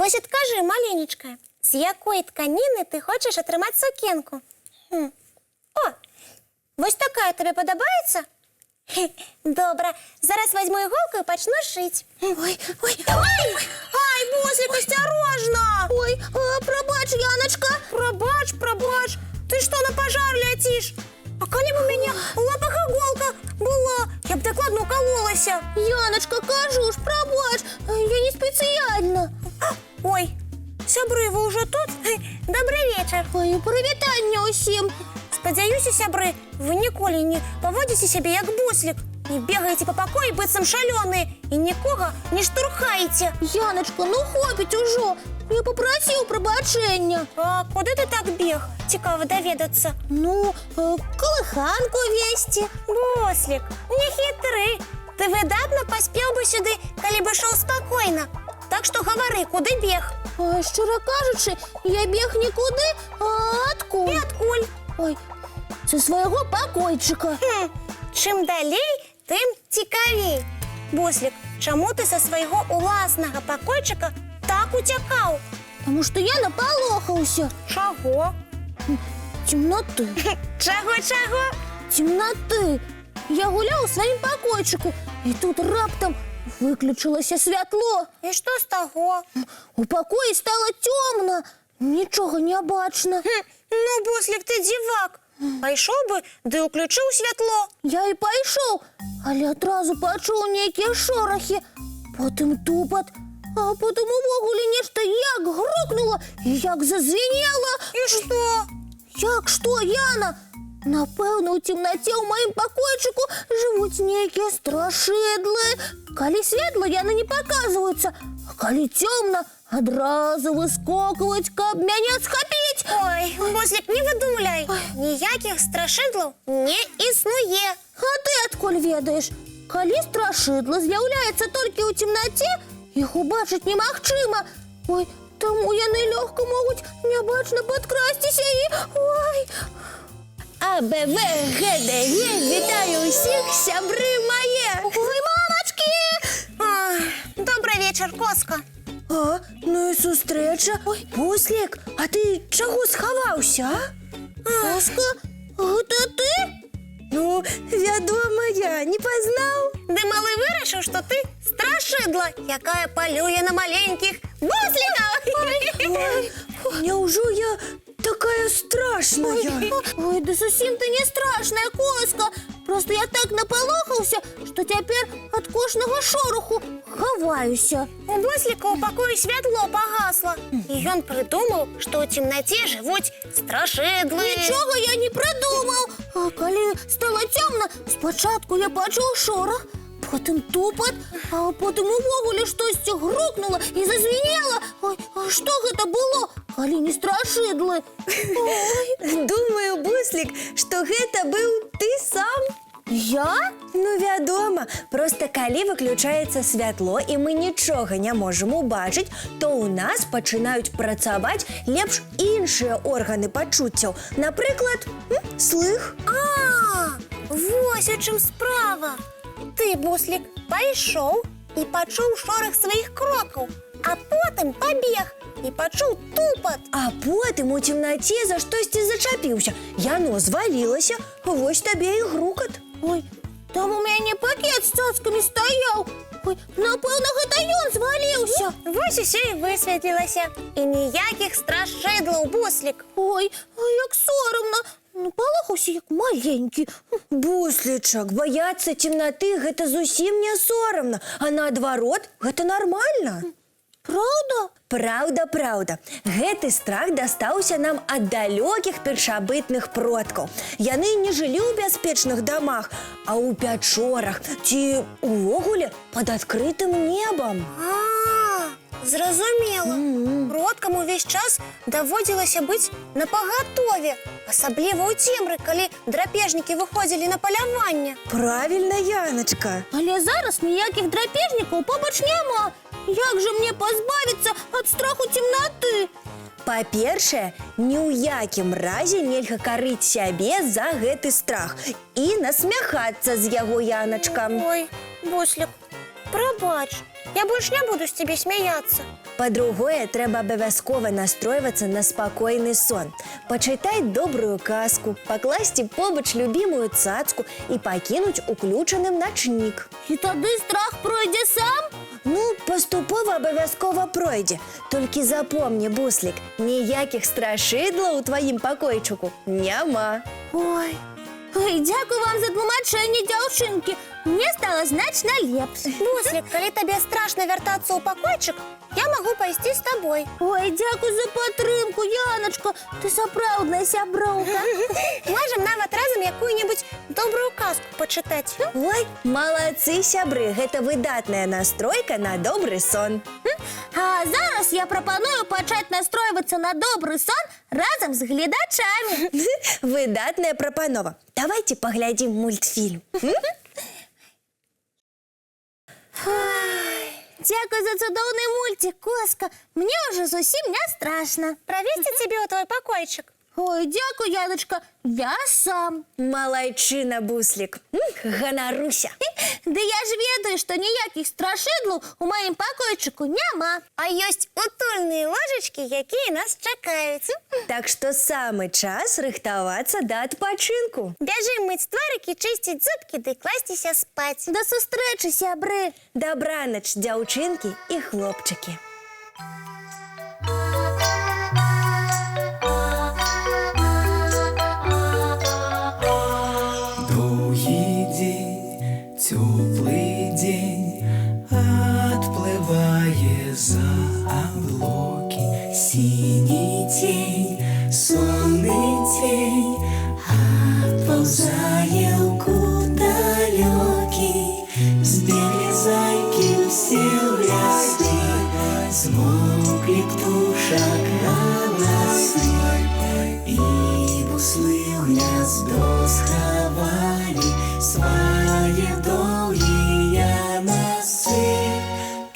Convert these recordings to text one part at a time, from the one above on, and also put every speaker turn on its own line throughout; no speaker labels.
Ось от кажи, маленечка, з якої тканини ти хочеш отримати сукенку? О, ось така тобі подобається? Добре, зараз візьму іголку і почну шити. Ой! Ай, Буслик, осторожно! Ой, пробач, Яночка. Пробач. Ты что, на пожар летишь? А коли б у меня в лапах иголка была, я б докладно укололась. Яночка, кажу ж, пробач, я не специально. Ой, сябры, вы уже тут? Добрый вечер. Ой, привітання усім. Сподіваюся, сябры, вы ніколи не поводите себе як Буслик. Не бігаєте по покою, бицем шалёные, і нікого не штурхаєте. Яночка, ну хопить уже. Я попросив пробачення. А куди ти так біг? Цікаво довідатися. Ну, колиханку вести. Буслик, не хитри. Ти видатно поспів би сюди, коли б йшов спокійно. Так що говори, куди біг? Щиро кажучи, я біг нікуди, а откуль? І откуль? Ой, зі свого покойчика. Чим далей, тим цікавей. Буслик, чому ти зі свого власного покойчика так утекав? Тому що я наполохався. Чого? Темноти. Чого? Темноти. Я гуляв у своїм покойчику, і тут раптом виключилося світло. І що з того? У покої стало темно, нічого не бачно. Ну, Буслик, ти дивак. Пішов би, де включив світло. Я і пішов, але одразу почув ніякі шорохи, потім тупот, а потім у вогулі нечто як грохнуло і як зазвеніло. І що? Як що, Яна? Напевно, у темноті у моїм покойчику живуть ніякі страшидли. Коли світло, яны не показуються, а коли темно, одразу вискокують, каб мене схопить. Ой, Буслик, не видумляй. Ніяких страшидлів не існує. А ти откуль ведаєш? Коли страшидла з'являються тільки у темноті, їх убачити немагчимо. Ой, тому яны легко можуть необачно підкрастися і... Ой... АБВ, ГДЕ, вітаю усіх, сябри моє! Ой, мамочки! Добрий вечір, Коска. А, ну і зустріча. Ой, Буслик, а ти чого сховався, а? Коска, це ти? Ну, відомо я, не познав. Думали, вирішив, що ти страшидла, яка полює на маленьких бусликів. Ой, неужо я такая страшная? Ой, да совсем ты не страшная, Коска. Просто я так наполохался, что теперь от кожного шороху ховаюся. У Буслика у покої світло погасло. І він придумав, що у темноті живуть страшидли. Нічого я не придумав. А коли стало темно, спочатку я почув шорох, потім тупот, а потім у вогулі щось грохнуло і зазвеніло. Ой, а що це було? Коли не страшидли. Ой.
Думаю, Буслик, что гэта был ты сам.
Я?
Ну, вядома, просто калі выключаецца святло і мы нічога не можам убачыць, то ў нас пачынаюць працаваць лепш іншыя органы пачуццяў. Напрыклад, слых.
Вось у чым справа. Ты, Буслик, пайшоў і пачуў шорох сваіх крокаў, а потым пабег і пачуў тупат.
А потым у темнаце за штосьці зачапіўся. Яно звалілася, вось табе і грукат.
Ой, там у мяне пакет з цацкамі стаяў. Ой, напэўна, гэта ён зваліўся. Вось усё і высветлілася. І ніякіх страшыдлаў, Буслик. Ой, як сорамна. Ну, палохаўся, як маленькі.
Буслічак, баяцца темноты гэта зусім не сорамна, а наадварот, гэта нармальна.
Правда?
Праўда. Гэты страх дастаўся нам ад далёкіх першабытных продкаў. Яны не жылі ў бяспечных дамах, а ў пячорах ці увогуле пад адкрытым небам.
Зразумела. Продкам увесь час даводзілася быць напагатове, асабліва ў цемры, калі драпежнікі выходзілі на паляванне.
Правильно, Яночка.
Але зараз ніякіх драпежнікаў побач няма. Як жа мне пазбавіцца ад страху цемнаты?
Па-першае, ні ў якім разе нельга карыць сябе за гэты страх і насмяхацца з яго, Яночка.
Ой, Буслік, прабач, я больш не буду з цябе смяяцца.
Па-другое, трэба абавязкова настройвацца на спакойны сон. Пачытаць добрую казку, пакласці побач любімую цацку і пакінуць уключаным начнік.
І тады страх пройдзе сам?
Ну, паступова абавязкова пройдзе. Толькі запомні, Буслік, ніякіх страшыдлаў у тваім пакойчыку няма.
Ой, дзякую вам за тлумачэнне, дзяўчынкі. Мне стала значна лепш. Буслік, калі табе страшна вяртацца ў пакойчык, я магу пайсці з табой. Ой, дзякуй за падтрымку, Яночка. Ты сапраўдная сяброўка. Можам нават разам якую-небудзь добрую казку пачытаць.
Ой, малацы, сябры, гэта выдатная настройка на добры сон.
А зараз я прапаную пачаць настройвацца на добры сон разам з гледачамі.
Выдатная прапанова. Давайте паглядзім мультфільм.
Дзякуй за цудоўны мульцік, Коска. Мне ўжо зусім не страшна. Правесці цябе ў твой пакойчык? Ой, дзякуй, Яночка, я сам.
Малайчына, Буслік. Ганаруся.
Ды я ж ведаю, што ніякіх страшыдлаў у маім пакойчыку няма. А ёсць утульныя ложачкі, якія нас чакаюць.
Так што самы час рыхтавацца да адпачынку.
Бяжым мыць тварыкі, чысціць зубкі ды класціся спаць. Да сустрэчы, сябры.
Дабранач, дзяўчынкі і хлопчыкі.
Теплый день отплывая за облаки, синий тень, сонный тень отползая куда далекий, сбегли зайки все в леске, смолкли птушек голосы, и буслы в гнездо сховали свои долгие носы.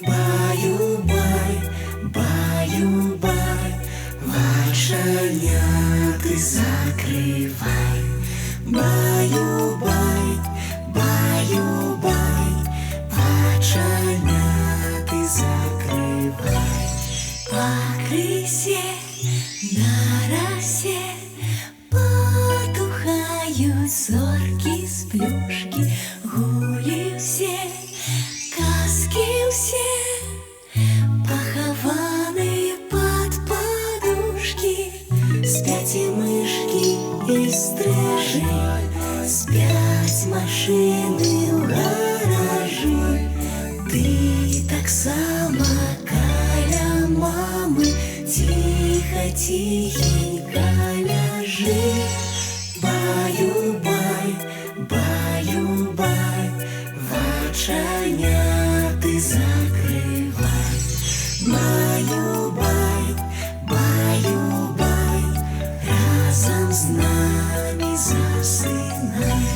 Баю-бай, баю-бай, вошеняты закрывай. Баю-бай, баю-бай, вошеняты закрывай. По крысе на росе потухают зорки с плюшки, гули все, казки все, похованные под подушки. Спят и мышки, и стрижи, спят машины в гаражи. Ты так само каля мамы, тихо-тихенько ляжи. Баю-бай, баю-бай, воченяты закрывай. Баю-бай, баю-бай, разом с нами засынай.